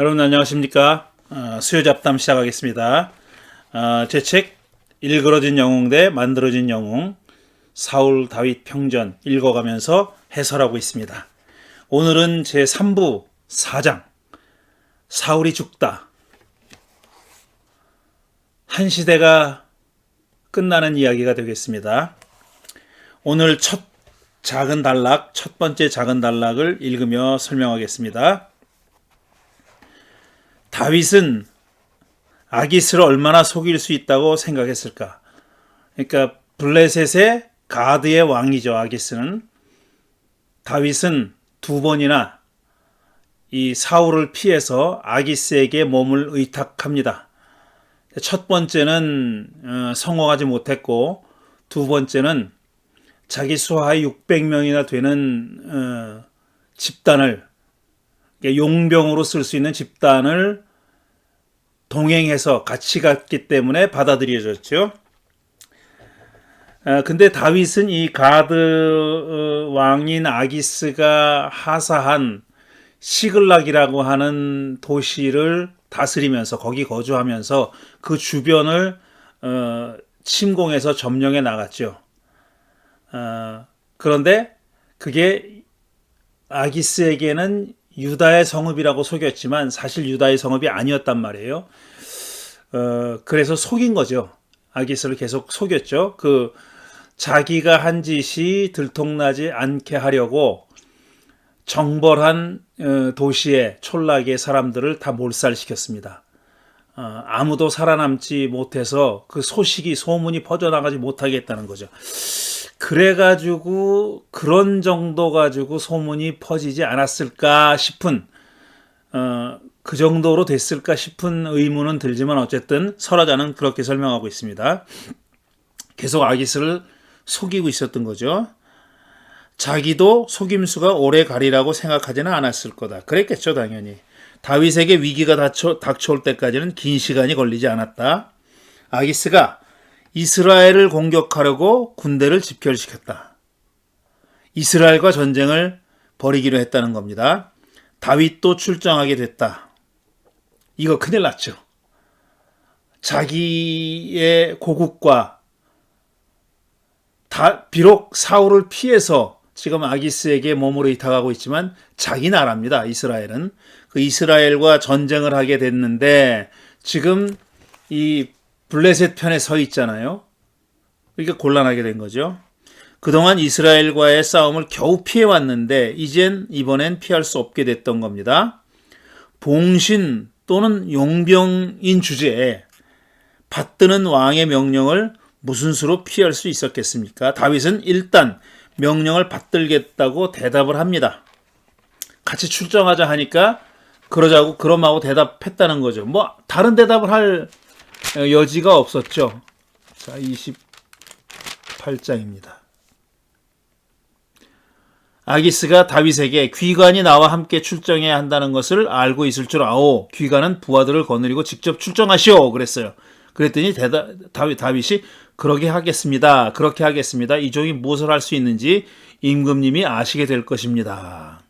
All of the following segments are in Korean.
여러분 안녕하십니까? 수요 잡담 시작하겠습니다. 제 책 일그러진 영웅 대 만들어진 영웅 사울 다윗 평전 읽어가면서 해설하고 있습니다. 오늘은 제 3부 4장 사울이 죽다. 한 시대가 끝나는 이야기가 되겠습니다. 오늘 첫 번째 작은 단락을 읽으며 설명하겠습니다. 다윗은 아기스를 얼마나 속일 수 있다고 생각했을까? 그러니까 블레셋의 가드의 왕이죠. 아기스는. 다윗은 두 번이나 이 사울을 피해서 아기스에게 몸을 의탁합니다. 첫 번째는 성공하지 못했고, 두 번째는 자기 수하에 600명이나 되는 집단을, 용병으로 쓸 수 있는 집단을 동행해서 같이 갔기 때문에 받아들여졌죠. 근데 다윗은 이 가드 왕인 아기스가 하사한 시글락이라고 하는 도시를 다스리면서 거기 거주하면서 그 주변을 침공해서 점령해 나갔죠. 그런데 그게 아기스에게는 유다의 성읍이라고 속였지만 사실 유다의 성읍이 아니었단 말이에요. 그래서 속인 거죠. 아기스를 계속 속였죠. 자기가 한 짓이 들통나지 않게 하려고 정벌한 도시의 촌락의 사람들을 다 몰살시켰습니다. 아무도 살아남지 못해서 그 소문이 퍼져나가지 못하게 했다는 거죠. 그래가지고 그런 정도 가지고 소문이 퍼지지 않았을까 싶은 그 정도로 됐을까 싶은 의문은 들지만 어쨌든 설화자는 그렇게 설명하고 있습니다. 계속 아기스를 속이고 있었던 거죠. 자기도 속임수가 오래 가리라고 생각하지는 않았을 거다. 그랬겠죠, 당연히. 다윗에게 위기가 닥쳐올 때까지는 긴 시간이 걸리지 않았다. 아기스가 이스라엘을 공격하려고 군대를 집결시켰다. 이스라엘과 전쟁을 벌이기로 했다는 겁니다. 다윗도 출정하게 됐다. 이거 큰일 났죠. 자기의 고국과 비록 사울을 피해서 지금 아기스에게 몸으로 의탁하고 있지만 자기 나라입니다. 이스라엘은. 그 이스라엘과 전쟁을 하게 됐는데 지금 이 블레셋 편에 서 있잖아요. 그러니까 곤란하게 된 거죠. 그동안 이스라엘과의 싸움을 겨우 피해왔는데 이번엔 피할 수 없게 됐던 겁니다. 봉신 또는 용병인 주제에 받드는 왕의 명령을 무슨 수로 피할 수 있었겠습니까? 다윗은 일단 명령을 받들겠다고 대답을 합니다. 같이 출정하자 하니까 그럼하고 대답했다는 거죠. 다른 대답을 할 여지가 없었죠. 자, 28장입니다. 아기스가 다윗에게 귀관이 나와 함께 출정해야 한다는 것을 알고 있을 줄 아오. 귀관은 부하들을 거느리고 직접 출정하시오. 그랬어요. 그랬더니 다윗이 그렇게 하겠습니다. 이 종이 무엇을 할 수 있는지 임금님이 아시게 될 것입니다.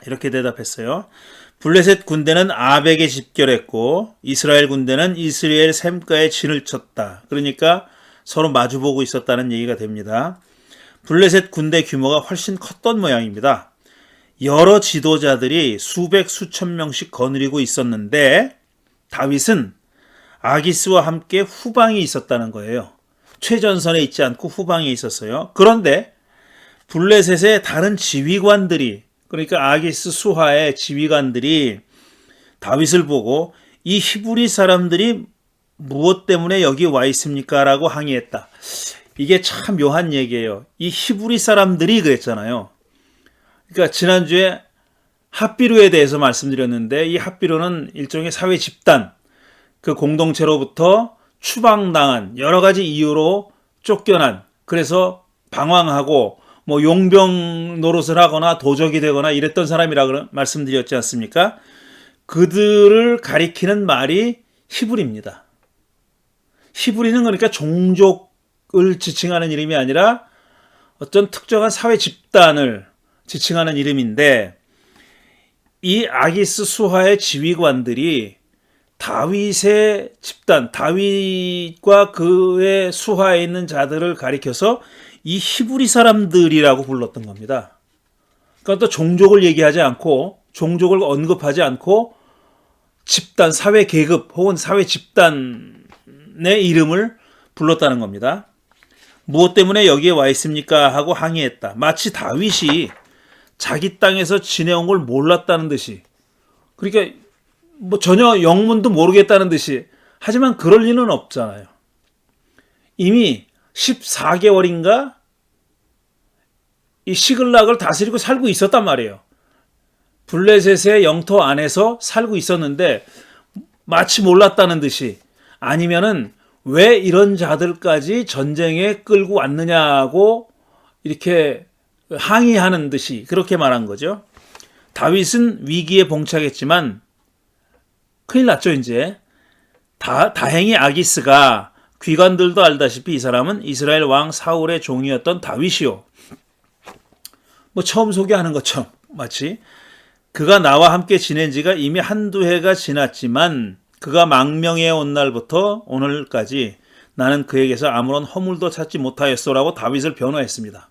이렇게 대답했어요. 블레셋 군대는 아벡에 집결했고 이스라엘 군대는 이스라엘 샘가에 진을 쳤다. 그러니까 서로 마주보고 있었다는 얘기가 됩니다. 블레셋 군대 규모가 훨씬 컸던 모양입니다. 여러 지도자들이 수천 명씩 거느리고 있었는데 다윗은 아기스와 함께 후방에 있었다는 거예요. 최전선에 있지 않고 후방에 있었어요. 그런데 블레셋의 다른 지휘관들이, 그러니까 아기스 수하의 지휘관들이 다윗을 보고 이 히브리 사람들이 무엇 때문에 여기 와 있습니까? 라고 항의했다. 이게 참 묘한 얘기예요. 이 히브리 사람들이 그랬잖아요. 그러니까 지난주에 핫비루에 대해서 말씀드렸는데 이 핫비루는 일종의 사회 집단, 그 공동체로부터 추방당한 여러 가지 이유로 쫓겨난, 그래서 방황하고 용병 노릇을 하거나 도적이 되거나 이랬던 사람이라고 말씀드렸지 않습니까? 그들을 가리키는 말이 히브리입니다. 히브리는 그러니까 종족을 지칭하는 이름이 아니라 어떤 특정한 사회 집단을 지칭하는 이름인데 이 아기스 수하의 지휘관들이 다윗의 집단, 다윗과 그의 수하에 있는 자들을 가리켜서 이 히브리 사람들이라고 불렀던 겁니다. 그러니까 또 종족을 얘기하지 않고, 종족을 언급하지 않고 집단, 사회 계급 혹은 사회 집단의 이름을 불렀다는 겁니다. 무엇 때문에 여기에 와 있습니까? 하고 항의했다. 마치 다윗이 자기 땅에서 지내온 걸 몰랐다는 듯이, 그러니까 뭐 전혀 영문도 모르겠다는 듯이, 하지만 그럴 리는 없잖아요. 이미 14개월인가 이 시글락을 다스리고 살고 있었단 말이에요. 블레셋의 영토 안에서 살고 있었는데 마치 몰랐다는 듯이, 아니면은 왜 이런 자들까지 전쟁에 끌고 왔느냐고 이렇게 항의하는 듯이 그렇게 말한 거죠. 다윗은 위기에 봉착했지만 큰일 났죠. 이제 다행히 아기스가, 귀관들도 알다시피 이 사람은 이스라엘 왕 사울의 종이었던 다윗이요, 뭐 처음 소개하는 것처럼 마치 그가 나와 함께 지낸 지가 이미 한두 해가 지났지만 그가 망명해 온 날부터 오늘까지 나는 그에게서 아무런 허물도 찾지 못하였소라고 다윗을 변호했습니다.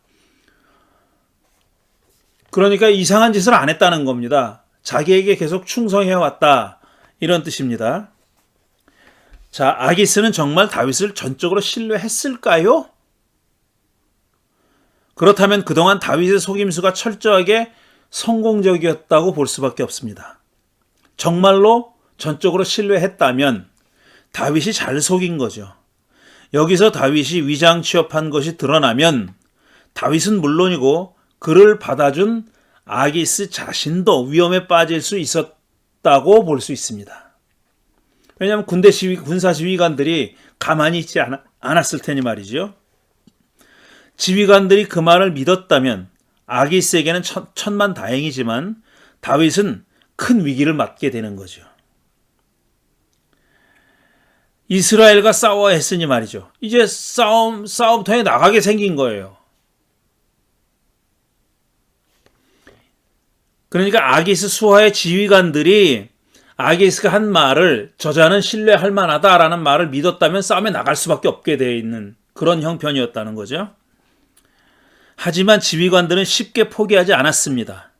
그러니까 이상한 짓을 안 했다는 겁니다. 자기에게 계속 충성해왔다, 이런 뜻입니다. 자, 아기스는 정말 다윗을 전적으로 신뢰했을까요? 그렇다면 그동안 다윗의 속임수가 철저하게 성공적이었다고 볼 수밖에 없습니다. 정말로 전적으로 신뢰했다면 다윗이 잘 속인 거죠. 여기서 다윗이 위장 취업한 것이 드러나면 다윗은 물론이고 그를 받아준 아기스 자신도 위험에 빠질 수 있었다고 볼 수 있습니다. 왜냐하면 군사 지휘관들이 가만히 있지 않았을 테니 말이죠. 지휘관들이 그 말을 믿었다면 아기스에게는 천만 다행이지만 다윗은 큰 위기를 맞게 되는 거죠. 이스라엘과 싸워야 했으니 말이죠. 이제 싸움터에 나가게 생긴 거예요. 그러니까 아기스 수하의 지휘관들이 아기스가 한 말을, 저자는 신뢰할 만하다라는 말을 믿었다면 싸움에 나갈 수밖에 없게 되어 있는 그런 형편이었다는 거죠. 하지만 지휘관들은 쉽게 포기하지 않았습니다.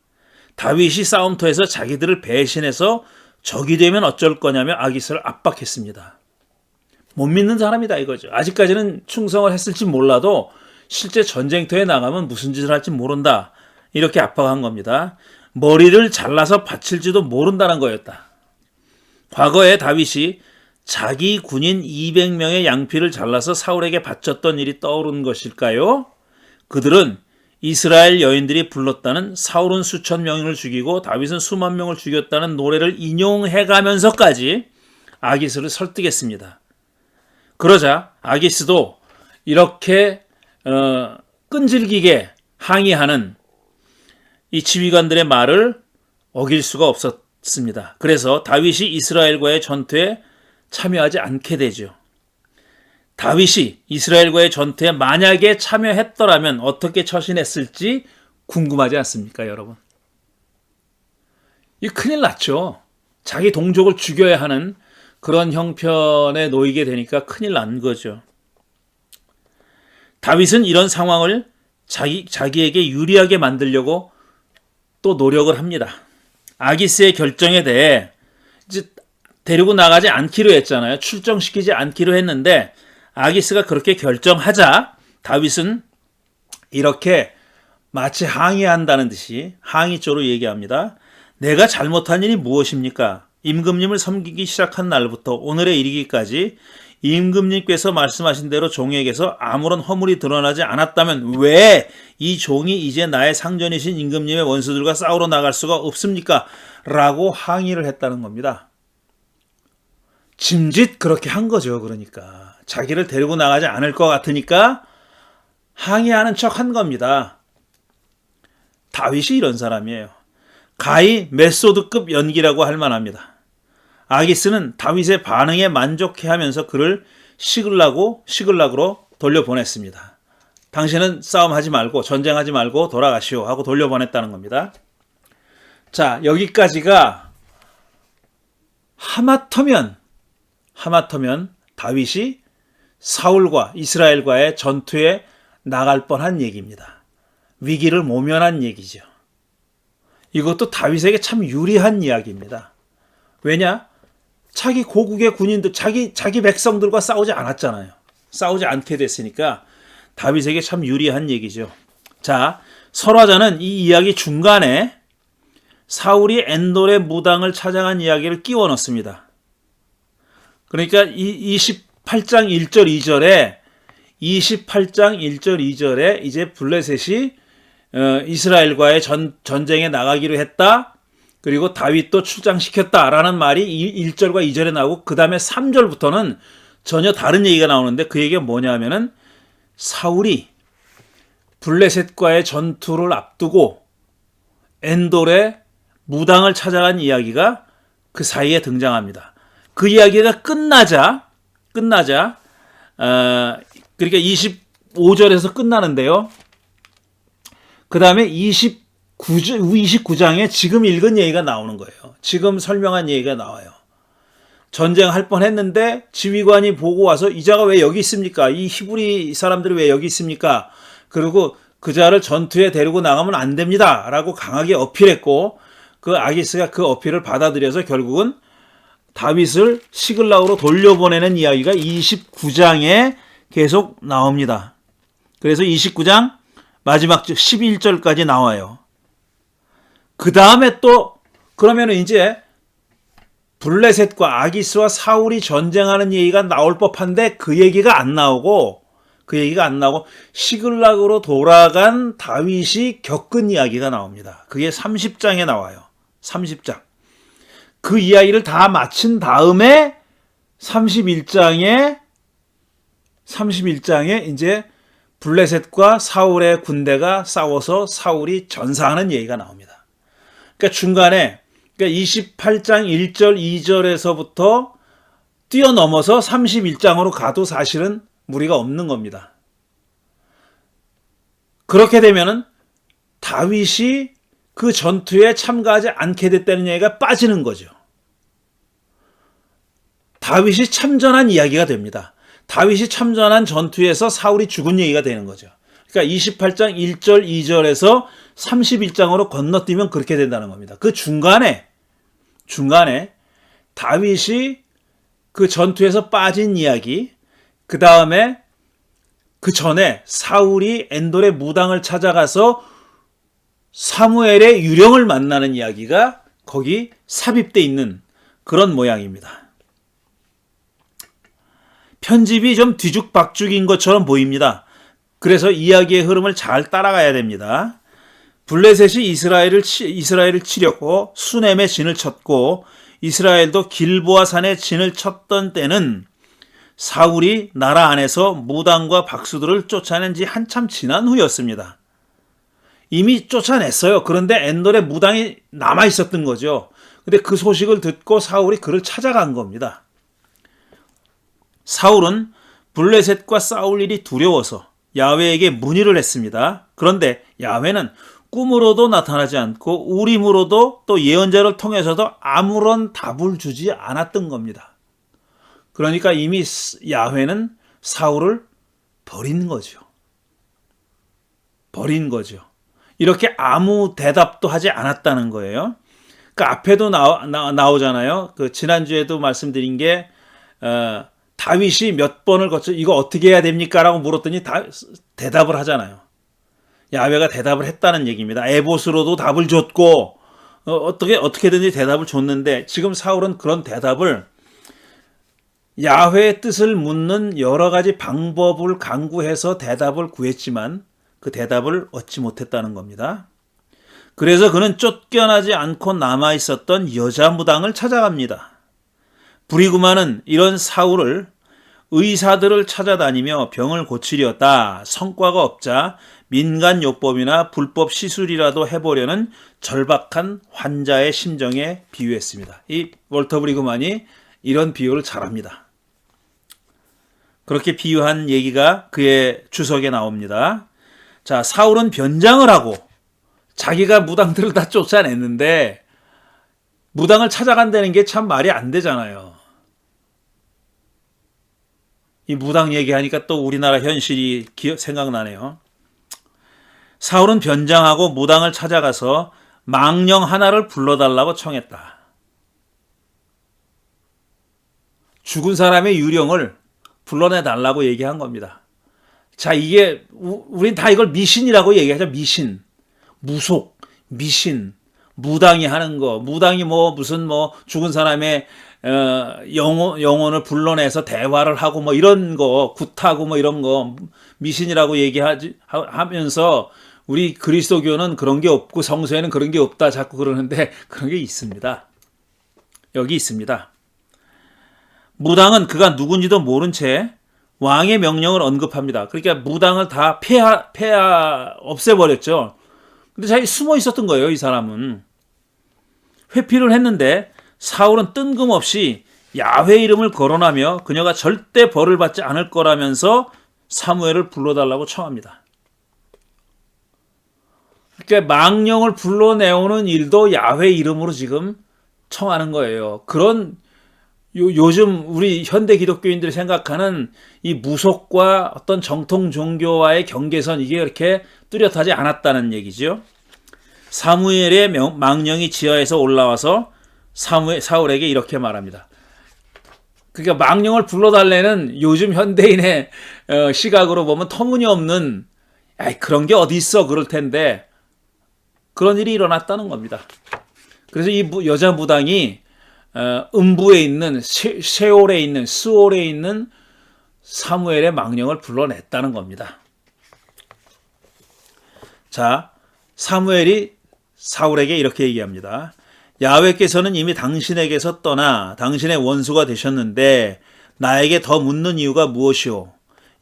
다윗이 싸움터에서 자기들을 배신해서 적이 되면 어쩔 거냐며 아기스를 압박했습니다. 못 믿는 사람이다 이거죠. 아직까지는 충성을 했을지 몰라도 실제 전쟁터에 나가면 무슨 짓을 할지 모른다, 이렇게 압박한 겁니다. 머리를 잘라서 바칠지도 모른다는 거였다. 과거에 다윗이 자기 군인 200명의 양피를 잘라서 사울에게 바쳤던 일이 떠오른 것일까요? 그들은 이스라엘 여인들이 불렀다는 사울은 수천 명을 죽이고 다윗은 수만 명을 죽였다는 노래를 인용해가면서까지 아기스를 설득했습니다. 그러자 아기스도 이렇게 끈질기게 항의하는 이 지휘관들의 말을 어길 수가 없었습니다. 그래서 다윗이 이스라엘과의 전투에 참여하지 않게 되죠. 다윗이 이스라엘과의 전투에 만약에 참여했더라면 어떻게 처신했을지 궁금하지 않습니까, 여러분? 이 큰일 났죠. 자기 동족을 죽여야 하는 그런 형편에 놓이게 되니까 큰일 난 거죠. 다윗은 이런 상황을 자기에게 유리하게 만들려고 또 노력을 합니다. 아기스의 결정에 대해 이제 데리고 나가지 않기로 했잖아요. 출정시키지 않기로 했는데 아기스가 그렇게 결정하자 다윗은 이렇게 마치 항의한다는 듯이 항의조로 얘기합니다. 내가 잘못한 일이 무엇입니까? 임금님을 섬기기 시작한 날부터 오늘에 이르기까지 임금님께서 말씀하신 대로 종에게서 아무런 허물이 드러나지 않았다면 왜 이 종이 이제 나의 상전이신 임금님의 원수들과 싸우러 나갈 수가 없습니까? 라고 항의를 했다는 겁니다. 짐짓 그렇게 한 거죠. 그러니까 자기를 데리고 나가지 않을 것 같으니까 항의하는 척 한 겁니다. 다윗이 이런 사람이에요. 가히 메소드급 연기라고 할 만합니다. 아기스는 다윗의 반응에 만족해하면서 그를 시글락으로 돌려보냈습니다. 당신은 싸움하지 말고 전쟁하지 말고 돌아가시오 하고 돌려보냈다는 겁니다. 자, 여기까지가 하마터면 다윗이 사울과 이스라엘과의 전투에 나갈 뻔한 얘기입니다. 위기를 모면한 얘기죠. 이것도 다윗에게 참 유리한 이야기입니다. 왜냐? 자기 고국의 군인들, 자기 백성들과 싸우지 않았잖아요. 싸우지 않게 됐으니까 다윗에게 참 유리한 얘기죠. 자, 설화자는 이 이야기 중간에 사울이 엔돌의 무당을 찾아간 이야기를 끼워 넣습니다. 그러니까 28장 1절 2절에 이제 블레셋이 이스라엘과의 전쟁에 나가기로 했다. 그리고 다윗도 출장시켰다라는 말이 1절과 2절에 나오고 그 다음에 3절부터는 전혀 다른 얘기가 나오는데 그 얘기가 뭐냐면은 사울이 블레셋과의 전투를 앞두고 엔돌의 무당을 찾아간 이야기가 그 사이에 등장합니다. 그 이야기가 끝나자 그러니까 25절에서 끝나는데요. 그 다음에 29장에 지금 읽은 얘기가 나오는 거예요. 지금 설명한 얘기가 나와요. 전쟁할 뻔했는데 지휘관이 보고 와서 이 자가 왜 여기 있습니까? 이 히브리 사람들이 왜 여기 있습니까? 그리고 그 자를 전투에 데리고 나가면 안 됩니다. 라고 강하게 어필했고 그 아기스가 그 어필을 받아들여서 결국은 다윗을 시글락으로 돌려보내는 이야기가 29장에 계속 나옵니다. 그래서 29장 마지막 11절까지 나와요. 그 다음에 또 그러면 이제 블레셋과 아기스와 사울이 전쟁하는 얘기가 나올 법한데 그 얘기가 안 나오고 시글락으로 돌아간 다윗이 겪은 이야기가 나옵니다. 그게 30장에 나와요. 30장. 그 이야기를 다 마친 다음에 31장에 이제 블레셋과 사울의 군대가 싸워서 사울이 전사하는 얘기가 나옵니다. 그러니까 중간에 28장 1절 2절에서부터 뛰어넘어서 31장으로 가도 사실은 무리가 없는 겁니다. 그렇게 되면은 다윗이 그 전투에 참가하지 않게 됐다는 얘기가 빠지는 거죠. 다윗이 참전한 이야기가 됩니다. 다윗이 참전한 전투에서 사울이 죽은 얘기가 되는 거죠. 그러니까 28장 1절 2절에서 31장으로 건너뛰면 그렇게 된다는 겁니다. 그 중간에 다윗이 그 전투에서 빠진 이야기, 그 다음에 그 전에 사울이 엔돌의 무당을 찾아가서 사무엘의 유령을 만나는 이야기가 거기 삽입되어 있는 그런 모양입니다. 편집이 좀 뒤죽박죽인 것처럼 보입니다. 그래서 이야기의 흐름을 잘 따라가야 됩니다. 블레셋이 이스라엘을 치려고 수넴에 진을 쳤고 이스라엘도 길보아 산에 진을 쳤던 때는 사울이 나라 안에서 무당과 박수들을 쫓아낸 지 한참 지난 후였습니다. 이미 쫓아냈어요. 그런데 엔돌의 무당이 남아 있었던 거죠. 근데 그 소식을 듣고 사울이 그를 찾아간 겁니다. 사울은 블레셋과 싸울 일이 두려워서 야훼에게 문의를 했습니다. 그런데 야훼는 꿈으로도 나타나지 않고 우림으로도 또 예언자를 통해서도 아무런 답을 주지 않았던 겁니다. 그러니까 이미 야훼는 사울을 버린 거죠. 이렇게 아무 대답도 하지 않았다는 거예요. 그 앞에도 나오잖아요. 그 지난주에도 말씀드린 게 다윗이 몇 번을 거쳐 이거 어떻게 해야 됩니까? 라고 물었더니 대답을 하잖아요. 야훼가 대답을 했다는 얘기입니다. 에봇으로도 답을 줬고 어떻게든지 대답을 줬는데 지금 사울은 그런 대답을 야훼의 뜻을 묻는 여러 가지 방법을 강구해서 대답을 구했지만 그 대답을 얻지 못했다는 겁니다. 그래서 그는 쫓겨나지 않고 남아있었던 여자 무당을 찾아갑니다. 부리구마는 이런 사울을 의사들을 찾아다니며 병을 고치려다 성과가 없자 민간요법이나 불법 시술이라도 해보려는 절박한 환자의 심정에 비유했습니다. 이 월터 브리그만이 이런 비유를 잘합니다. 그렇게 비유한 얘기가 그의 주석에 나옵니다. 자, 사울은 변장을 하고 자기가 무당들을 다 쫓아냈는데 무당을 찾아간다는 게 참 말이 안 되잖아요. 이 무당 얘기하니까 또 우리나라 현실이 생각나네요. 사울은 변장하고 무당을 찾아가서 망령 하나를 불러달라고 청했다. 죽은 사람의 유령을 불러내달라고 얘기한 겁니다. 자, 이게 우린 다 이걸 미신이라고 얘기하죠. 미신, 무속, 미신, 무당이 하는 거, 무당이 무슨 죽은 사람의 영혼을 불러내서 대화를 하고 이런 거, 굿하고 이런 거 미신이라고 얘기하면서 우리 그리스도교는 그런 게 없고 성서에는 그런 게 없다 자꾸 그러는데 그런 게 있습니다. 여기 있습니다. 무당은 그가 누군지도 모른 채 왕의 명령을 언급합니다. 그러니까 무당을 다 없애버렸죠. 근데 자기 숨어 있었던 거예요, 이 사람은. 회피를 했는데 사울은 뜬금없이 야훼 이름을 거론하며 그녀가 절대 벌을 받지 않을 거라면서 사무엘을 불러달라고 청합니다. 그러니까 망령을 불러내오는 일도 야훼 이름으로 지금 청하는 거예요. 그런 요즘 우리 현대 기독교인들이 생각하는 이 무속과 어떤 정통 종교와의 경계선 이게 그렇게 뚜렷하지 않았다는 얘기죠. 사무엘의 망령이 지하에서 올라와서 사울에게 이렇게 말합니다. 그러니까 망령을 불러달래는 요즘 현대인의 시각으로 보면 터무니없는 그런 게 어디 있어 그럴 텐데 그런 일이 일어났다는 겁니다. 그래서 이 여자 무당이 음부에 있는 세올에 있는 스올에 있는 사무엘의 망령을 불러냈다는 겁니다. 자, 사무엘이 사울에게 이렇게 얘기합니다. 야훼께서는 이미 당신에게서 떠나 당신의 원수가 되셨는데 나에게 더 묻는 이유가 무엇이오?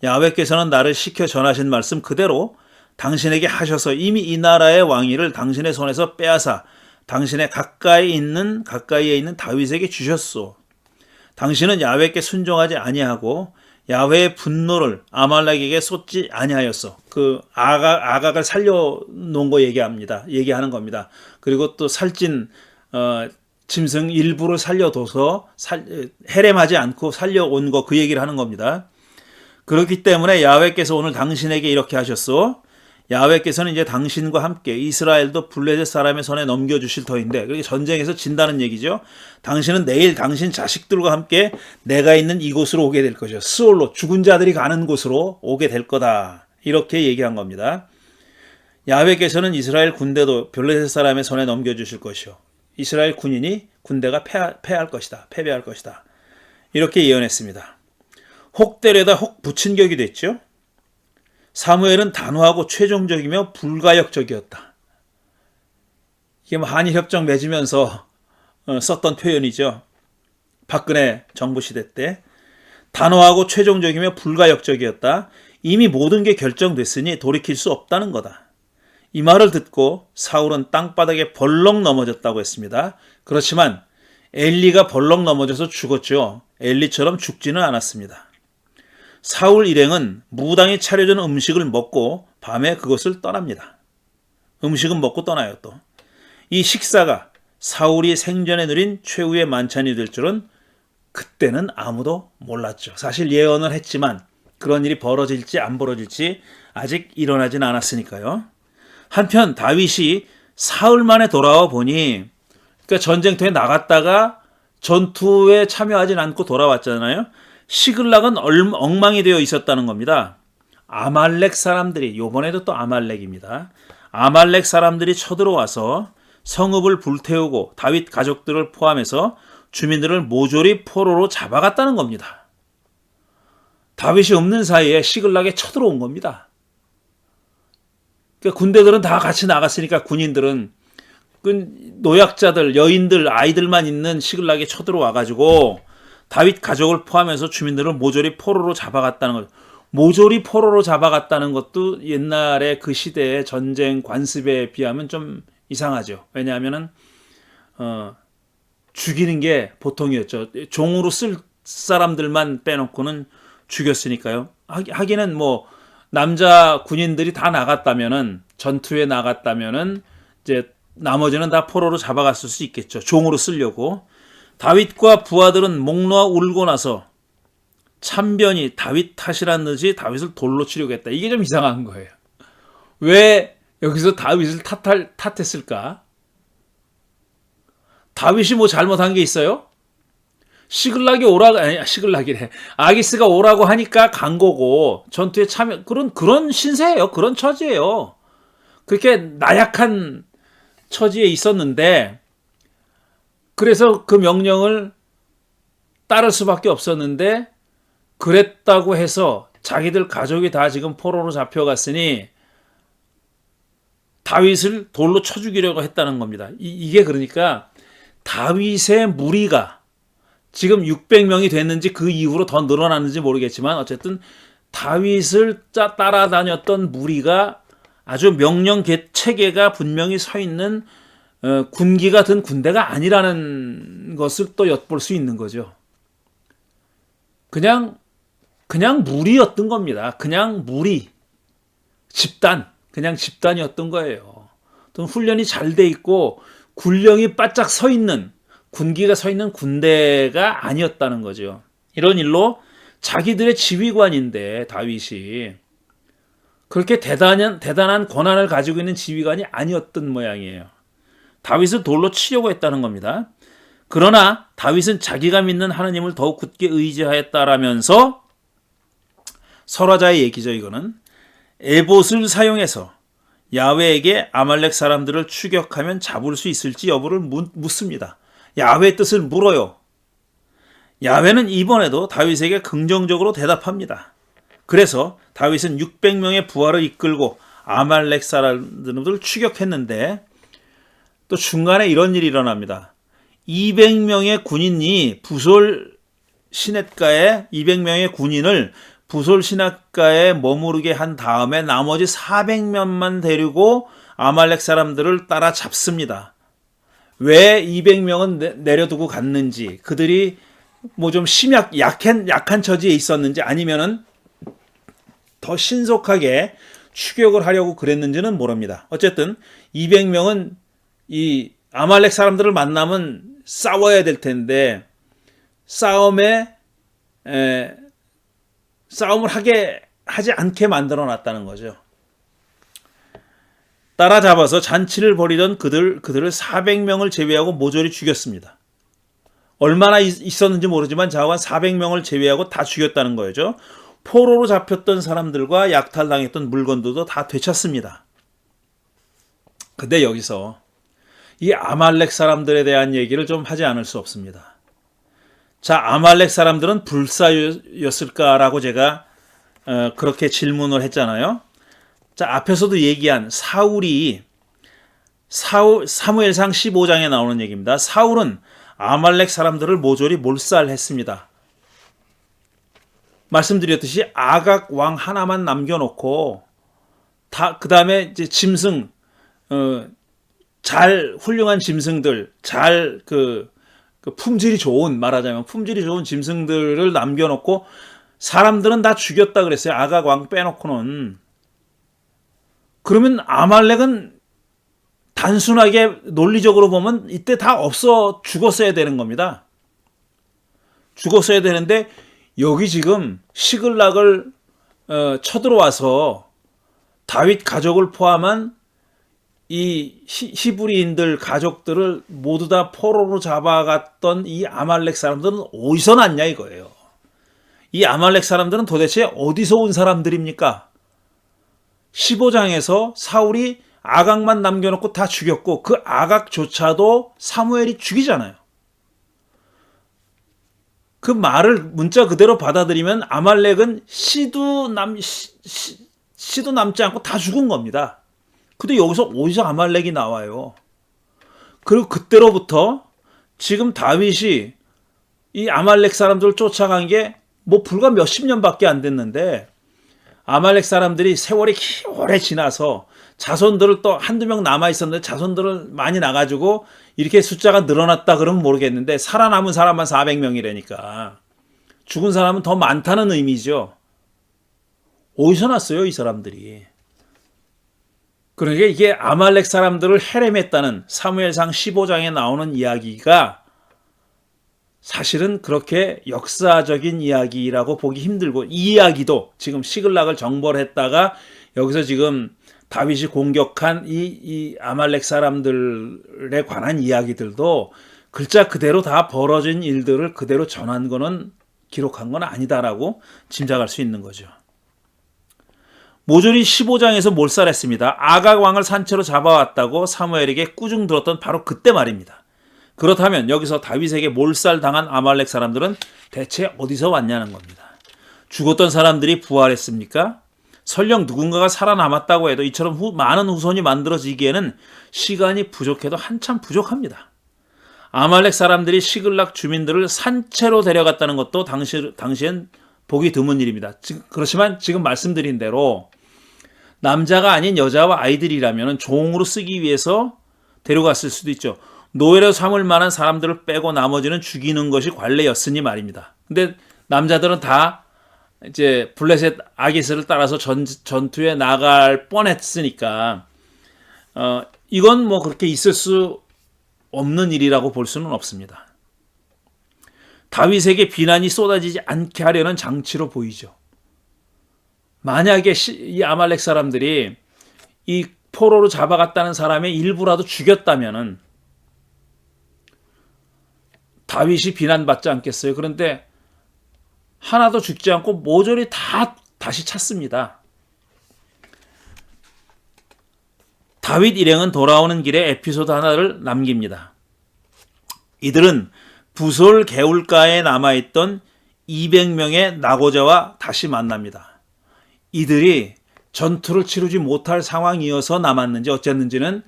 야훼께서는 나를 시켜 전하신 말씀 그대로 당신에게 하셔서 이미 이 나라의 왕위를 당신의 손에서 빼앗아 당신의 가까이에 있는 다윗에게 주셨소. 당신은 야훼께 순종하지 아니하고 야훼의 분노를 아말렉에게 쏟지 아니하였어. 그 아각을 살려놓은 거 얘기하는 겁니다. 그리고 또 살찐 짐승 일부를 살려둬서 해렘하지 않고 살려온 거 그 얘기를 하는 겁니다. 그렇기 때문에 야훼께서 오늘 당신에게 이렇게 하셨소. 야훼께서는 이제 당신과 함께 이스라엘도 블레셋 사람의 손에 넘겨주실 터인데 그렇게 전쟁에서 진다는 얘기죠. 당신은 내일 당신 자식들과 함께 내가 있는 이곳으로 오게 될 것이요. 스올로 죽은 자들이 가는 곳으로 오게 될 거다. 이렇게 얘기한 겁니다. 야훼께서는 이스라엘 군대도 블레셋 사람의 손에 넘겨주실 것이요. 이스라엘 군대가 패배할 것이다. 이렇게 예언했습니다. 혹 때려다 혹 붙인 격이 됐죠. 사무엘은 단호하고 최종적이며 불가역적이었다. 이게 한일협정 맺으면서 썼던 표현이죠. 박근혜 정부 시대 때. 단호하고 최종적이며 불가역적이었다. 이미 모든 게 결정됐으니 돌이킬 수 없다는 거다. 이 말을 듣고 사울은 땅바닥에 벌렁 넘어졌다고 했습니다. 그렇지만 엘리가 벌렁 넘어져서 죽었죠. 엘리처럼 죽지는 않았습니다. 사울 일행은 무당이 차려준 음식을 먹고 밤에 그것을 떠납니다. 음식은 먹고 떠나요 또. 이 식사가 사울이 생전에 누린 최후의 만찬이 될 줄은 그때는 아무도 몰랐죠. 사실 예언을 했지만 그런 일이 벌어질지 안 벌어질지 아직 일어나진 않았으니까요. 한편 다윗이 사흘 만에 돌아와 보니 그러니까 전쟁터에 나갔다가 전투에 참여하진 않고 돌아왔잖아요. 시글락은 엉망이 되어 있었다는 겁니다. 아말렉 사람들이 이번에도 또 아말렉입니다. 아말렉 사람들이 쳐들어와서 성읍을 불태우고 다윗 가족들을 포함해서 주민들을 모조리 포로로 잡아갔다는 겁니다. 다윗이 없는 사이에 시글락에 쳐들어온 겁니다. 그러니까 군대들은 다 같이 나갔으니까 군인들은 노약자들, 여인들, 아이들만 있는 시글락에 쳐들어와가지고 다윗 가족을 포함해서 주민들을 모조리 포로로 잡아갔다는 것. 모조리 포로로 잡아갔다는 것도 옛날에 그 시대의 전쟁 관습에 비하면 좀 이상하죠. 왜냐하면은 죽이는 게 보통이었죠. 종으로 쓸 사람들만 빼놓고는 죽였으니까요. 하기는 남자 군인들이 다 나갔다면은 전투에 나갔다면은 이제 나머지는 다 포로로 잡아갔을 수 있겠죠. 종으로 쓰려고. 다윗과 부하들은 목 놓아 울고 나서 참변이 다윗 탓이란 듯이 다윗을 돌로 치려고 했다. 이게 좀 이상한 거예요. 왜 여기서 다윗을 탓했을까? 다윗이 뭐 잘못한 게 있어요? 시글락이래. 아기스가 오라고 하니까 간 거고, 전투에 참여, 그런 신세예요. 그런 처지예요. 그렇게 나약한 처지에 있었는데, 그래서 그 명령을 따를 수밖에 없었는데, 그랬다고 해서 자기들 가족이 다 지금 포로로 잡혀갔으니, 다윗을 돌로 쳐 죽이려고 했다는 겁니다. 이게 그러니까, 다윗의 무리가, 지금 600명이 됐는지 그 이후로 더 늘어났는지 모르겠지만 어쨌든 다윗을 따라다녔던 무리가 아주 명령 체계가 분명히 서 있는 군기 같은 군대가 아니라는 것을 또 엿볼 수 있는 거죠. 그냥 무리였던 겁니다. 그냥 무리, 그냥 집단이었던 거예요. 또 훈련이 잘 돼 있고 군령이 바짝 서 있는, 군기가 서 있는 군대가 아니었다는 거죠. 이런 일로 자기들의 지휘관인데 다윗이 그렇게 대단한 권한을 가지고 있는 지휘관이 아니었던 모양이에요. 다윗을 돌로 치려고 했다는 겁니다. 그러나 다윗은 자기가 믿는 하나님을 더욱 굳게 의지하였다라면서 설화자의 얘기죠. 이거는 에봇을 사용해서 야훼에게 아말렉 사람들을 추격하면 잡을 수 있을지 여부를 묻습니다. 야훼의 뜻을 물어요. 야훼는 이번에도 다윗에게 긍정적으로 대답합니다. 그래서 다윗은 600명의 부하를 이끌고 아말렉 사람들을 추격했는데 또 중간에 이런 일이 일어납니다. 200명의 군인이 부솔 시냇가에 200명의 군인을 부솔 시냇가에 머무르게 한 다음에 나머지 400명만 데리고 아말렉 사람들을 따라 잡습니다. 왜 200명은 내려두고 갔는지, 그들이 뭐 좀 약한 처지에 있었는지 아니면은 더 신속하게 추격을 하려고 그랬는지는 모릅니다. 어쨌든 200명은 이 아말렉 사람들을 만나면 싸워야 될 텐데 싸움을 하지 않게 만들어 놨다는 거죠. 따라잡아서 잔치를 벌이던 그들을 400명을 제외하고 모조리 죽였습니다. 얼마나 있었는지 모르지만 자관 400명을 제외하고 다 죽였다는 거죠. 포로로 잡혔던 사람들과 약탈당했던 물건들도 다 되찾습니다. 근데 여기서 이 아말렉 사람들에 대한 얘기를 좀 하지 않을 수 없습니다. 자, 아말렉 사람들은 불사였을까라고 제가 그렇게 질문을 했잖아요. 자, 앞에서도 얘기한 사무엘상 15장에 나오는 얘기입니다. 사울은 아말렉 사람들을 모조리 몰살했습니다. 말씀드렸듯이 아각 왕 하나만 남겨놓고 그 다음에 이제 짐승, 잘 훌륭한 짐승들, 품질이 좋은, 말하자면 품질이 좋은 짐승들을 남겨놓고 사람들은 다 죽였다 그랬어요. 아각 왕 빼놓고는. 그러면 아말렉은 단순하게 논리적으로 보면 이때 다 죽었어야 되는 겁니다. 죽었어야 되는데 여기 지금 시글락을 쳐들어와서 다윗 가족을 포함한 이 히브리인들 가족들을 모두 다 포로로 잡아갔던 이 아말렉 사람들은 어디서 났냐 이거예요. 이 아말렉 사람들은 도대체 어디서 온 사람들입니까? 15장에서 사울이 아각만 남겨놓고 다 죽였고 그 아각조차도 사무엘이 죽이잖아요. 그 말을 문자 그대로 받아들이면 아말렉은 씨도 남지 않고 다 죽은 겁니다. 근데 여기서 어디서 아말렉이 나와요? 그리고 그때로부터 지금 다윗이 이 아말렉 사람들을 쫓아간 게 뭐 불과 몇십 년밖에 안 됐는데 아말렉 사람들이 세월이 오래 지나서 자손들을 또 한두 명 남아있었는데 자손들을 많이 나가지고 이렇게 숫자가 늘어났다 그러면 모르겠는데 살아남은 사람만 400명이라니까 죽은 사람은 더 많다는 의미죠. 어디서 났어요 이 사람들이? 그러니까 이게 아말렉 사람들을 해림했다는 사무엘상 15장에 나오는 이야기가 사실은 그렇게 역사적인 이야기라고 보기 힘들고, 이 이야기도 지금 시글락을 정벌했다가 여기서 지금 다윗이 공격한 이 아말렉 사람들에 관한 이야기들도 글자 그대로 다 벌어진 일들을 그대로 전한 거는, 기록한 건 아니다라고 짐작할 수 있는 거죠. 모조리 15장에서 몰살했습니다. 아각 왕을 산채로 잡아왔다고 사무엘에게 꾸중 들었던 바로 그때 말입니다. 그렇다면 여기서 다윗에게 몰살당한 아말렉 사람들은 대체 어디서 왔냐는 겁니다. 죽었던 사람들이 부활했습니까? 설령 누군가가 살아남았다고 해도 이처럼 많은 후손이 만들어지기에는 시간이 부족해도 한참 부족합니다. 아말렉 사람들이 시글락 주민들을 산채로 데려갔다는 것도 당시엔 보기 드문 일입니다. 그렇지만 지금 말씀드린 대로 남자가 아닌 여자와 아이들이라면 종으로 쓰기 위해서 데려갔을 수도 있죠. 노예로 삼을 만한 사람들을 빼고 나머지는 죽이는 것이 관례였으니 말입니다. 근데 남자들은 다 이제 블레셋 아기스를 따라서 전투에 나갈 뻔했으니까 이건 뭐 그렇게 있을 수 없는 일이라고 볼 수는 없습니다. 다윗에게 비난이 쏟아지지 않게 하려는 장치로 보이죠. 만약에 이 아말렉 사람들이 이 포로로 잡아갔다는 사람의 일부라도 죽였다면은 다윗이 비난받지 않겠어요. 그런데 하나도 죽지 않고 모조리 다 다시 찾습니다. 다윗 일행은 돌아오는 길에 에피소드 하나를 남깁니다. 이들은 부솔 개울가에 남아있던 200명의 나고자와 다시 만납니다. 이들이 전투를 치르지 못할 상황이어서 남았는지 어쨌는지는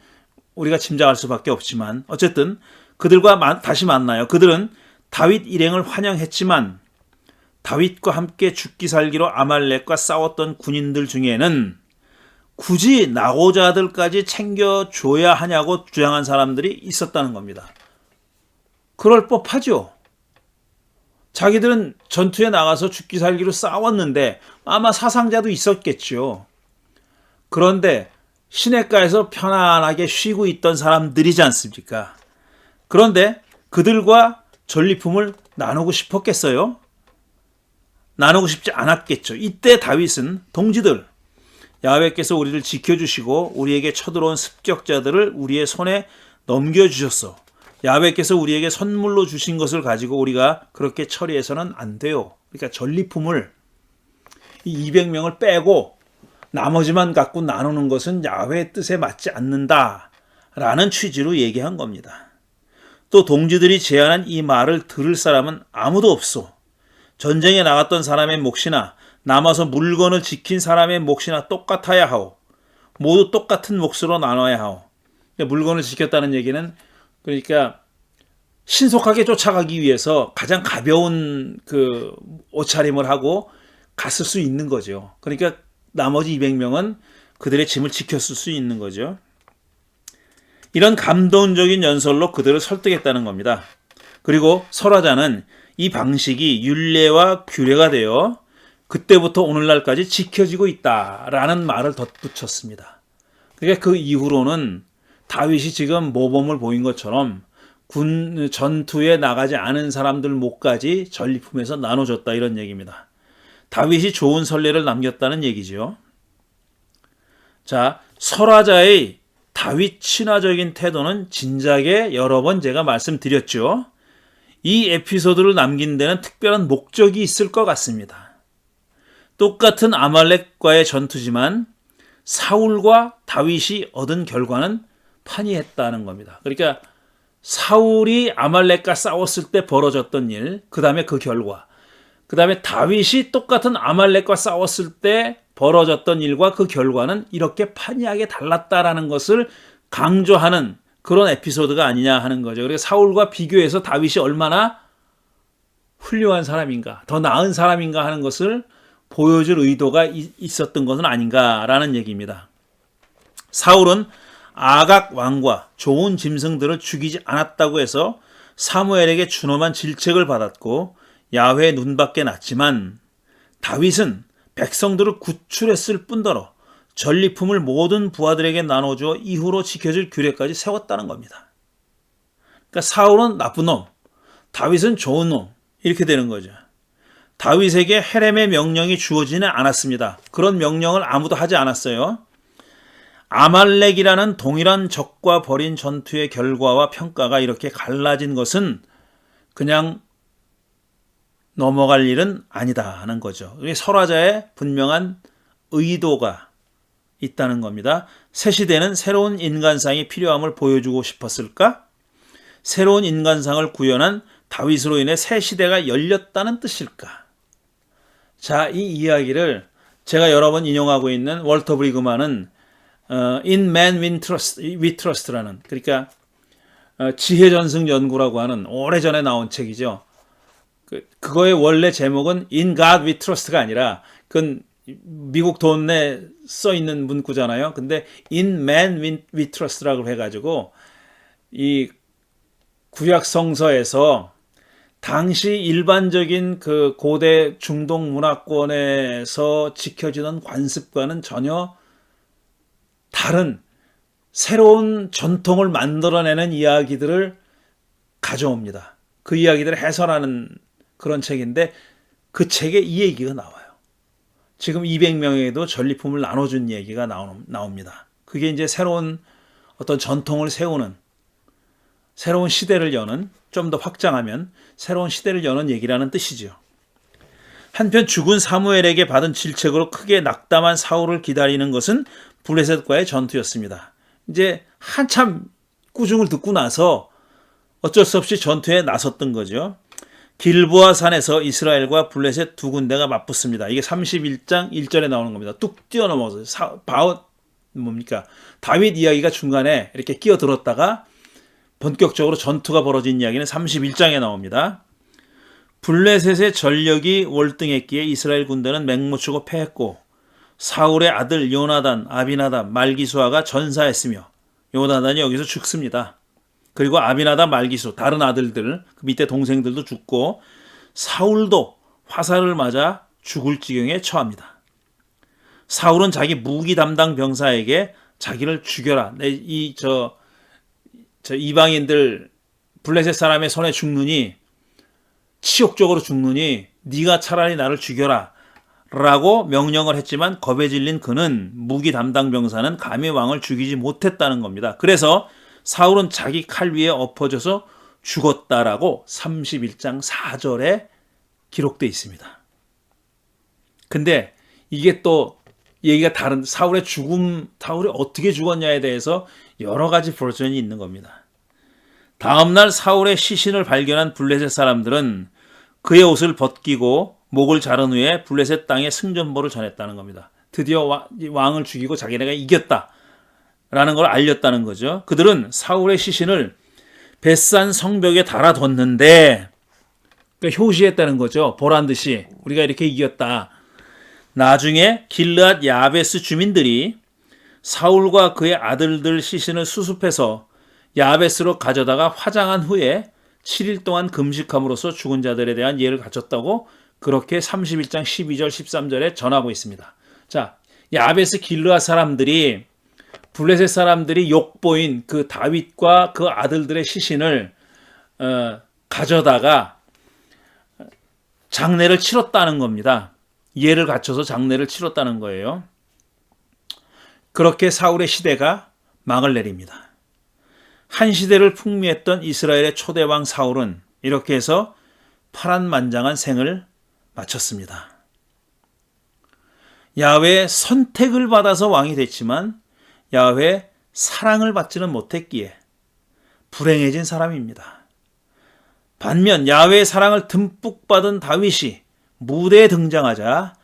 우리가 짐작할 수밖에 없지만 어쨌든 그들과 다시 만나요. 그들은 다윗 일행을 환영했지만 다윗과 함께 죽기 살기로 아말렉과 싸웠던 군인들 중에는 굳이 나고자들까지 챙겨줘야 하냐고 주장한 사람들이 있었다는 겁니다. 그럴 법하죠. 자기들은 전투에 나가서 죽기 살기로 싸웠는데 아마 사상자도 있었겠죠. 그런데 시냇가에서 편안하게 쉬고 있던 사람들이지 않습니까? 그런데 그들과 전리품을 나누고 싶었겠어요? 나누고 싶지 않았겠죠. 이때 다윗은 동지들, 야훼께서 우리를 지켜주시고 우리에게 쳐들어온 습격자들을 우리의 손에 넘겨주셨어. 야훼께서 우리에게 선물로 주신 것을 가지고 우리가 그렇게 처리해서는 안 돼요. 그러니까 전리품을 이 200명을 빼고 나머지만 갖고 나누는 것은 야훼의 뜻에 맞지 않는다라는 취지로 얘기한 겁니다. 또 동지들이 제안한 이 말을 들을 사람은 아무도 없어. 전쟁에 나갔던 사람의 몫이나 남아서 물건을 지킨 사람의 몫이나 똑같아야 하오. 모두 똑같은 몫으로 나눠야 하오. 물건을 지켰다는 얘기는 그러니까 신속하게 쫓아가기 위해서 가장 가벼운 그 옷차림을 하고 갔을 수 있는 거죠. 그러니까 나머지 200명은 그들의 짐을 지켰을 수 있는 거죠. 이런 감동적인 연설로 그들을 설득했다는 겁니다. 그리고 설화자는 이 방식이 율례와 규례가 되어 그때부터 오늘날까지 지켜지고 있다라는 말을 덧붙였습니다. 그러니까 그 이후로는 다윗이 지금 모범을 보인 것처럼 군 전투에 나가지 않은 사람들 몫까지 전리품에서 나눠줬다 이런 얘기입니다. 다윗이 좋은 선례를 남겼다는 얘기죠. 자, 설화자의 다윗 친화적인 태도는 진작에 여러 번 제가 말씀드렸죠. 이 에피소드를 남긴 데는 특별한 목적이 있을 것 같습니다. 똑같은 아말렉과의 전투지만 사울과 다윗이 얻은 결과는 판이했다는 겁니다. 그러니까 사울이 아말렉과 싸웠을 때 벌어졌던 일, 그 다음에 그 결과, 그 다음에 다윗이 똑같은 아말렉과 싸웠을 때 벌어졌던 일과 그 결과는 이렇게 판이하게 달랐다라는 것을 강조하는 그런 에피소드가 아니냐 하는 거죠. 그래서 사울과 비교해서 다윗이 얼마나 훌륭한 사람인가, 더 나은 사람인가 하는 것을 보여줄 의도가 있었던 것은 아닌가라는 얘기입니다. 사울은 아각 왕과 좋은 짐승들을 죽이지 않았다고 해서 사무엘에게 준엄한 질책을 받았고 야훼의 눈밖에 났지만 다윗은 백성들을 구출했을 뿐더러 전리품을 모든 부하들에게 나눠주어 이후로 지켜줄 규례까지 세웠다는 겁니다. 그러니까 사울은 나쁜 놈, 다윗은 좋은 놈, 이렇게 되는 거죠. 다윗에게 헤렘의 명령이 주어지는 않았습니다. 그런 명령을 아무도 하지 않았어요. 아말렉이라는 동일한 적과 벌인 전투의 결과와 평가가 이렇게 갈라진 것은 그냥 넘어갈 일은 아니다 하는 거죠. 설화자의 분명한 의도가 있다는 겁니다. 새 시대는 새로운 인간상이 필요함을 보여주고 싶었을까? 새로운 인간상을 구현한 다윗으로 인해 새 시대가 열렸다는 뜻일까? 자, 이 이야기를 제가 여러 번 인용하고 있는 월터 브리그만은 In Man We Trust라는, 그러니까 지혜 전승 연구라고 하는 오래전에 나온 책이죠. 그거의 원래 제목은 In God We Trust가 아니라 그건 미국 돈에 써 있는 문구잖아요. 근데 In Man We Trust라고 해가지고 이 구약 성서에서 당시 일반적인 그 고대 중동 문화권에서 지켜지던 관습과는 전혀 다른 새로운 전통을 만들어내는 이야기들을 가져옵니다. 그 이야기들을 해설하는 그런 책인데 그 책에 이 얘기가 나와요. 지금 200명에게도 전리품을 나눠준 얘기가 나옵니다. 그게 이제 새로운 어떤 전통을 세우는, 새로운 시대를 여는, 좀 더 확장하면 새로운 시대를 여는 얘기라는 뜻이죠. 한편 죽은 사무엘에게 받은 질책으로 크게 낙담한 사울을 기다리는 것은 블레셋과의 전투였습니다. 이제 한참 꾸중을 듣고 나서 어쩔 수 없이 전투에 나섰던 거죠. 길보아 산에서 이스라엘과 블레셋 두 군대가 맞붙습니다. 이게 31장 1절에 나오는 겁니다. 뚝 뛰어넘어서 다윗 이야기가 중간에 이렇게 끼어들었다가 본격적으로 전투가 벌어진 이야기는 31장에 나옵니다. 블레셋의 전력이 월등했기에 이스라엘 군대는 맹목치고 패했고 사울의 아들 요나단, 아비나답, 말기수아가 전사했으며 요나단이 여기서 죽습니다. 그리고 아비나답, 말기수, 다른 아들들, 그 밑에 동생들도 죽고 사울도 화살을 맞아 죽을 지경에 처합니다. 사울은 자기 무기 담당 병사에게 자기를 죽여라. 이방인들 블레셋 사람의 손에 죽느니 치욕적으로 죽느니 네가 차라리 나를 죽여라 라고 명령을 했지만 겁에 질린 그는 무기 담당 병사는 감히 왕을 죽이지 못했다는 겁니다. 그래서 사울은 자기 칼 위에 엎어져서 죽었다라고 31장 4절에 기록되어 있습니다. 근데 이게 또 얘기가 다른, 사울의 죽음, 사울이 어떻게 죽었냐에 대해서 여러 가지 버전이 있는 겁니다. 다음날 사울의 시신을 발견한 블레셋 사람들은 그의 옷을 벗기고 목을 자른 후에 블레셋 땅에 승전보를 전했다는 겁니다. 드디어 왕을 죽이고 자기네가 이겼다라는 걸 알렸다는 거죠. 그들은 사울의 시신을 벳산 성벽에 달아뒀는데, 그러니까 효시했다는 거죠. 보란 듯이 우리가 이렇게 이겼다. 나중에 길르앗 야베스 주민들이 사울과 그의 아들들 시신을 수습해서 야베스로 가져다가 화장한 후에 7일 동안 금식함으로써 죽은 자들에 대한 예를 갖췄다고 그렇게 31장 12절 13절에 전하고 있습니다. 자, 야베스 길르앗 사람들이 블레셋 사람들이 욕보인 그 다윗과 그 아들들의 시신을 가져다가 장례를 치렀다는 겁니다. 예를 갖춰서 장례를 치렀다는 거예요. 그렇게 사울의 시대가 막을 내립니다. 한 시대를 풍미했던 이스라엘의 초대왕 사울은 이렇게 해서 파란만장한 생을 마쳤습니다. 야훼의 선택을 받아서 왕이 됐지만 야훼의 사랑을 받지는 못했기에 불행해진 사람입니다. 반면 야훼의 사랑을 듬뿍 받은 다윗이 무대에 등장하자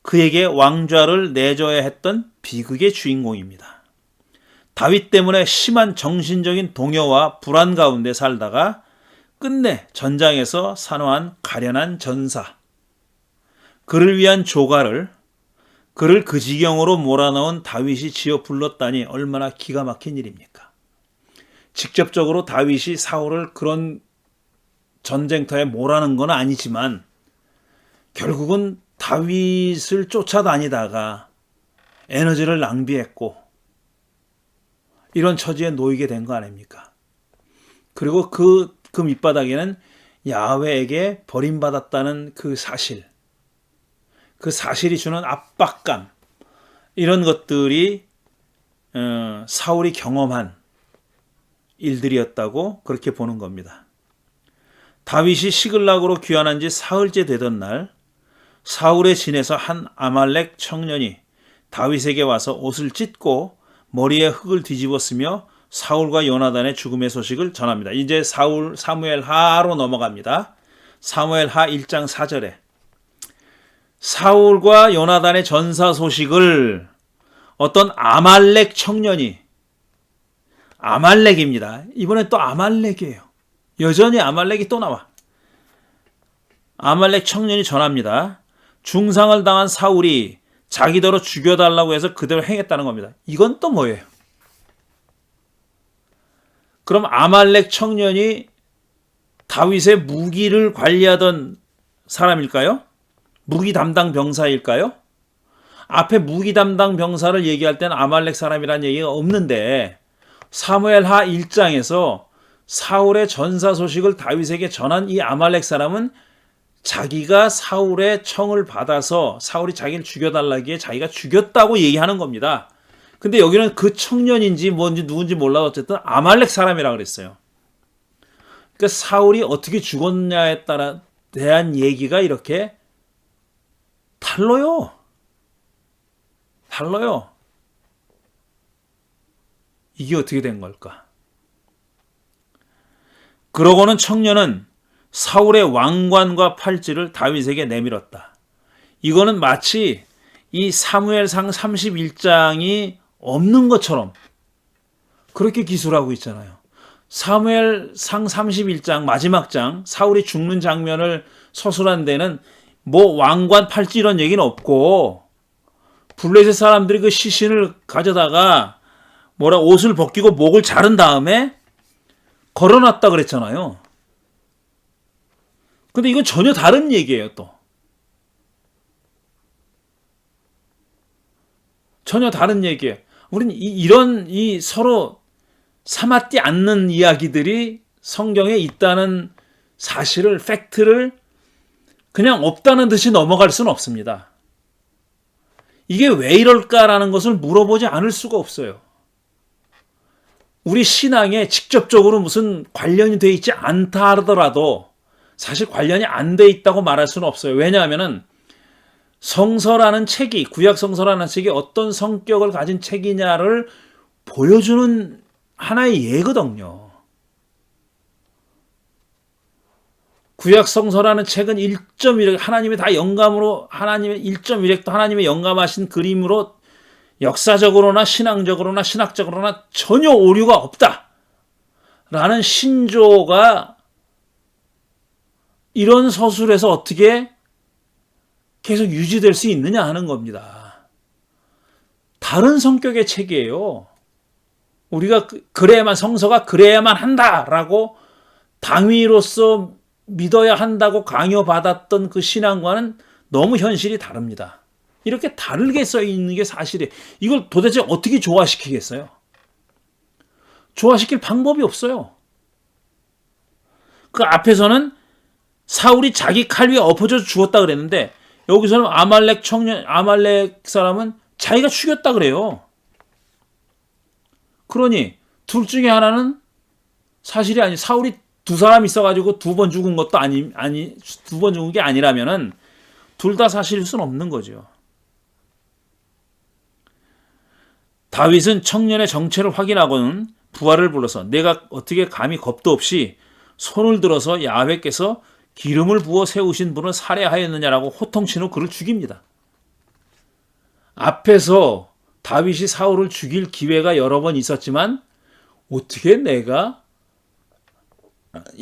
그에게 왕좌를 내줘야 했던 비극의 주인공입니다. 다윗 때문에 심한 정신적인 동요와 불안 가운데 살다가 끝내 전장에서 산화한 가련한 전사, 그를 위한 조가를, 그를 그 지경으로 몰아넣은 다윗이 지어 불렀다니 얼마나 기가 막힌 일입니까? 직접적으로 다윗이 사울을 그런 전쟁터에 몰아넣은 건 아니지만 결국은 다윗을 쫓아다니다가 에너지를 낭비했고 이런 처지에 놓이게 된 거 아닙니까? 그리고 그 밑바닥에는 야훼에게 버림받았다는 그 사실이 주는 압박감, 이런 것들이 사울이 경험한 일들이었다고 그렇게 보는 겁니다. 다윗이 시글락으로 귀환한 지 사흘째 되던 날, 사울의 진에서 한 아말렉 청년이 다윗에게 와서 옷을 찢고 머리에 흙을 뒤집었으며 사울과 요나단의 죽음의 소식을 전합니다. 이제 사무엘 하로 넘어갑니다. 사무엘 하 1장 4절에 사울과 요나단의 전사 소식을 어떤 아말렉 청년이, 아말렉입니다. 이번엔 또 아말렉이에요. 여전히 아말렉이 또 나와. 아말렉 청년이 전합니다. 중상을 당한 사울이 자기더러 죽여달라고 해서 그대로 행했다는 겁니다. 이건 또 뭐예요? 그럼 아말렉 청년이 다윗의 무기를 관리하던 사람일까요? 무기 담당 병사일까요? 앞에 무기 담당 병사를 얘기할 때는 아말렉 사람이라는 얘기가 없는데 사무엘 하 1장에서 사울의 전사 소식을 다윗에게 전한 이 아말렉 사람은 자기가 사울의 청을 받아서 사울이 자기를 죽여달라기에 자기가 죽였다고 얘기하는 겁니다. 근데 여기는 그 청년인지 뭔지 누군지 몰라도 어쨌든 아말렉 사람이라 그랬어요. 그러니까 사울이 어떻게 죽었냐에 따라 대한 얘기가 이렇게 달라요. 이게 어떻게 된 걸까? 그러고는 청년은 사울의 왕관과 팔찌를 다윗에게 내밀었다. 이거는 마치 이 사무엘상 31장이 없는 것처럼 그렇게 기술하고 있잖아요. 사무엘상 31장 마지막 장, 사울이 죽는 장면을 서술한 데는 뭐 왕관 팔찌 이런 얘기는 없고 블레셋 사람들이 그 시신을 가져다가 옷을 벗기고 목을 자른 다음에 걸어놨다 그랬잖아요. 근데 이건 전혀 다른 얘기예요, 또. 전혀 다른 얘기예요. 우리는 이런 서로 사맞지 않는 이야기들이 성경에 있다는 사실을, 팩트를 그냥 없다는 듯이 넘어갈 수는 없습니다. 이게 왜 이럴까라는 것을 물어보지 않을 수가 없어요. 우리 신앙에 직접적으로 무슨 관련이 돼 있지 않다 하더라도 사실 관련이 안 돼 있다고 말할 수는 없어요. 왜냐하면은 성서라는 책이, 구약 성서라는 책이 어떤 성격을 가진 책이냐를 보여주는 하나의 예거든요. 구약 성서라는 책은 1.1획, 하나님의 다 영감으로, 하나님의 1.1획도 하나님의 영감하신 그림으로 역사적으로나 신앙적으로나 신학적으로나 전혀 오류가 없다 라는 신조가 이런 서술에서 어떻게 계속 유지될 수 있느냐 하는 겁니다. 다른 성격의 책이에요. 우리가 그래야만, 성서가 그래야만 한다라고 당위로서 믿어야 한다고 강요받았던 그 신앙과는 너무 현실이 다릅니다. 이렇게 다르게 써 있는 게 사실이에요. 이걸 도대체 어떻게 조화시키겠어요? 조화시킬 방법이 없어요. 그 앞에서는 사울이 자기 칼 위에 엎어져 죽었다 그랬는데 여기서는 아말렉 사람은 자기가 죽였다 그래요. 그러니 둘 중에 하나는 사실이 아니, 사울이 두 사람 있어가지고 두 번 죽은 것도 두 번 죽은 게 아니라면은 둘 다 사실일 수는 없는 거죠. 다윗은 청년의 정체를 확인하고는 부하를 불러서 내가 어떻게 감히 겁도 없이 손을 들어서 야훼께서 기름을 부어 세우신 분을 살해하였느냐라고 호통치는 그를 죽입니다. 앞에서 다윗이 사울을 죽일 기회가 여러 번 있었지만 어떻게 내가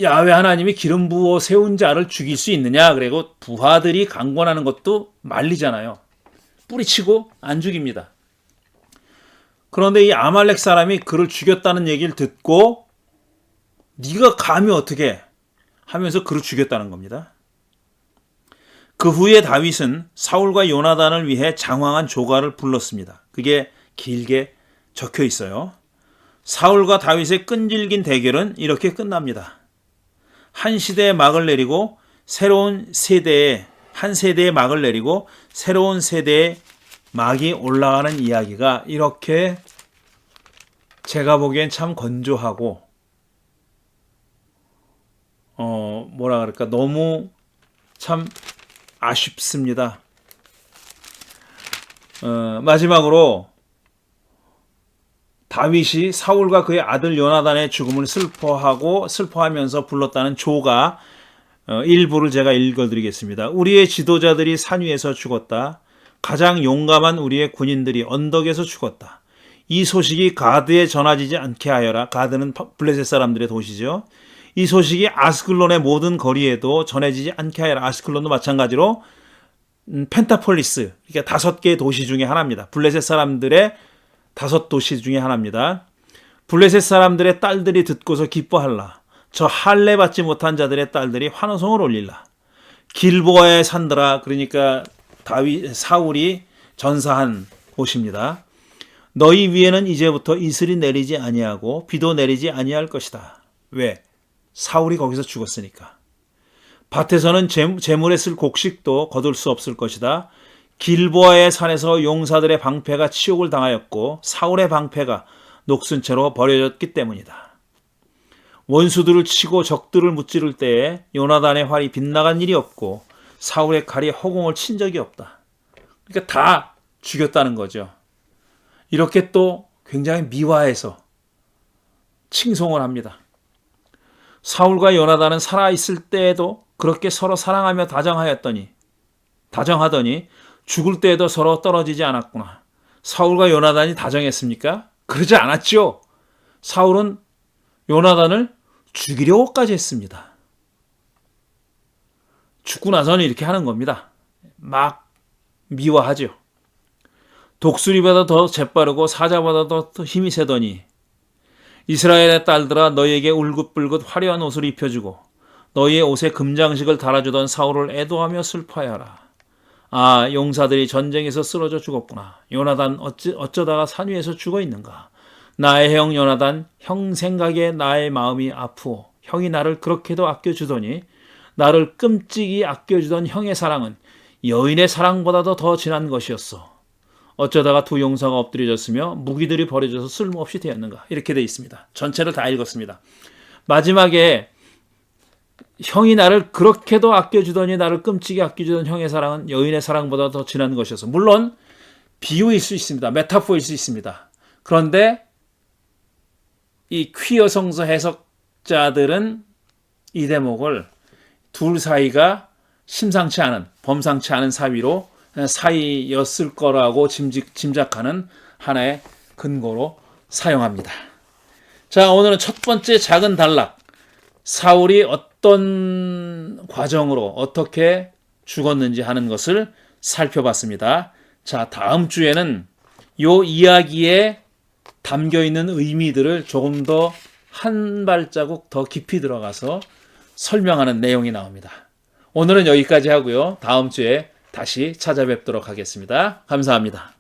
야훼 하나님이 기름 부어 세운 자를 죽일 수 있느냐, 그리고 부하들이 강권하는 것도 말리잖아요. 뿌리치고 안 죽입니다. 그런데 이 아말렉 사람이 그를 죽였다는 얘기를 듣고 네가 감히 어떻게 하면서 그를 죽였다는 겁니다. 그 후에 다윗은 사울과 요나단을 위해 장황한 조가를 불렀습니다. 그게 길게 적혀 있어요. 사울과 다윗의 끈질긴 대결은 이렇게 끝납니다. 한 시대의 막을 내리고 한 세대의 막을 내리고 새로운 세대의 막이 올라가는 이야기가 이렇게 제가 보기엔 참 건조하고 뭐라 그럴까 너무 참 아쉽습니다. 마지막으로 다윗이 사울과 그의 아들 요나단의 죽음을 슬퍼하면서 불렀다는 조가 일부를 제가 읽어드리겠습니다. 우리의 지도자들이 산 위에서 죽었다. 가장 용감한 우리의 군인들이 언덕에서 죽었다. 이 소식이 가드에 전해지지 않게 하여라. 가드는 블레셋 사람들의 도시죠. 이 소식이 아스클론의 모든 거리에도 전해지지 않게 하여라. 아스클론도 마찬가지로 펜타폴리스, 그러니까 5개의 도시 중에 하나입니다. 블레셋 사람들의 5도시 중에 하나입니다. 블레셋 사람들의 딸들이 듣고서 기뻐할라. 저 할례 받지 못한 자들의 딸들이 환호성을 올릴라. 길보아의 산들아, 그러니까 사울이 전사한 곳입니다. 너희 위에는 이제부터 이슬이 내리지 아니하고 비도 내리지 아니할 것이다. 왜? 사울이 거기서 죽었으니까. 밭에서는 재물에 쓸 곡식도 거둘 수 없을 것이다. 길보아의 산에서 용사들의 방패가 치욕을 당하였고 사울의 방패가 녹슨 채로 버려졌기 때문이다. 원수들을 치고 적들을 무찌를 때에 요나단의 활이 빗나간 일이 없고 사울의 칼이 허공을 친 적이 없다. 그러니까 다 죽였다는 거죠. 이렇게 또 굉장히 미화해서 칭송을 합니다. 사울과 요나단은 살아있을 때에도 그렇게 서로 사랑하며 다정하더니 죽을 때에도 서로 떨어지지 않았구나. 사울과 요나단이 다정했습니까? 그러지 않았죠. 사울은 요나단을 죽이려고까지 했습니다. 죽고 나서는 이렇게 하는 겁니다. 막 미화하죠. 독수리보다 더 재빠르고 사자보다 더 힘이 세더니 이스라엘의 딸들아 너희에게 울긋불긋 화려한 옷을 입혀주고 너희의 옷에 금장식을 달아주던 사울을 애도하며 슬퍼하여라. 아, 용사들이 전쟁에서 쓰러져 죽었구나. 요나단 어쩌다가 산 위에서 죽어 있는가. 나의 형 요나단, 형 생각에 나의 마음이 아프오. 형이 나를 그렇게도 아껴주더니 나를 끔찍이 아껴주던 형의 사랑은 여인의 사랑보다도 더 진한 것이었어. 어쩌다가 두 용사가 엎드려졌으며 무기들이 버려져서 쓸모없이 되었는가. 이렇게 되어 있습니다. 전체를 다 읽었습니다. 마지막에 형이 나를 그렇게도 아껴주더니 나를 끔찍이 아껴주던 형의 사랑은 여인의 사랑보다 더 진한 것이어서, 물론 비유일 수 있습니다. 메타포일 수 있습니다. 그런데 이 퀴어 성서 해석자들은 이 대목을 둘 사이가 심상치 않은, 범상치 않은 사이였을 거라고 짐작하는 하나의 근거로 사용합니다. 자, 오늘은 첫 번째 작은 단락, 사울이 어떤 과정으로 어떻게 죽었는지 하는 것을 살펴봤습니다. 자, 다음 주에는 이 이야기에 담겨있는 의미들을 조금 더 한 발자국 더 깊이 들어가서 설명하는 내용이 나옵니다. 오늘은 여기까지 하고요. 다음 주에 다시 찾아뵙도록 하겠습니다. 감사합니다.